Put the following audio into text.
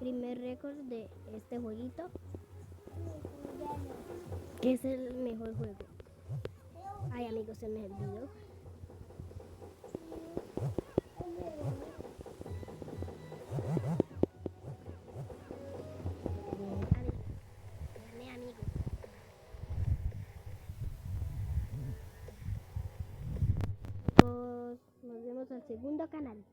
primer récord de este jueguito, que es el mejor juego. Ay, amigos, se me olvidó. Gané, amigos. Nos vemos al segundo canal.